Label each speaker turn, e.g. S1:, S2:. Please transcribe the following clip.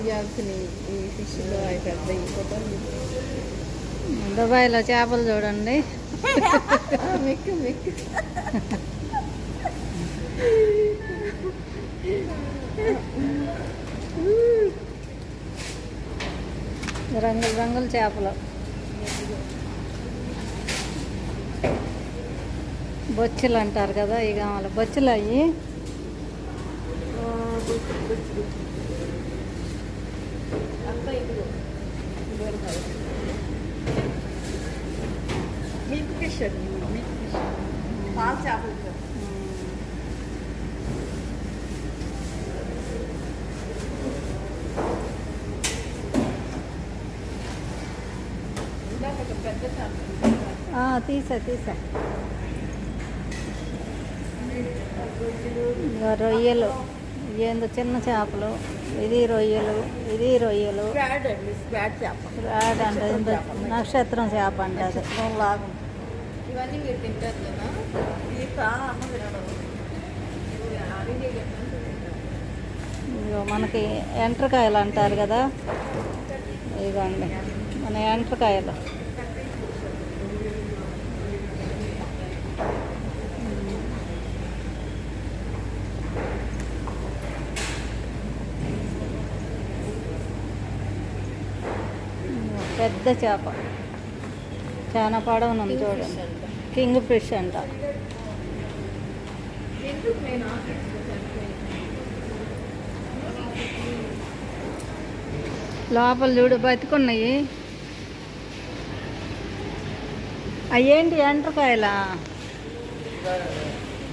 S1: తీయాల్సినవి ఈ ఫిష్లో అవి పెద్ద ఫోటోలు.
S2: దుబాయ్లో చేపలు చూడండి.
S1: మెక్కు మెక్కు.
S2: రంగుల రంగుల చేపలు. బొచ్చులు అంటారు కదా, ఇక వాళ్ళ బొచ్చులు అవి.
S1: మిల్క్ ఫిష్ అండి, మిల్క్ ఫిష్ పాల చేపలు. పెద్ద చేప
S2: తీసా రొయ్యలు, ఏందో చిన్న చేపలు. ఇది రొయ్యలు, ఇది రొయ్యలు.
S1: స్క్వాడ్ అండి, స్క్వాడ్ చేప.
S2: రాడ్ అంటే నక్షత్రం చేప అంటది.
S1: ఇవన్నీ మీరు తింటారు కదా.
S2: ఇగో మనకి ఎండ్రకాయలు అంటారు కదా, ఇదిగోండి మన ఎండ్రకాయలు. పెద్ద చేప, చాలా పొడవునుంది చూడండి. కింగ్ ఫిష్ అంట. లోపల చూడు బతికున్నాయి. అయ్యేంటి ఎండ్రకాయలా?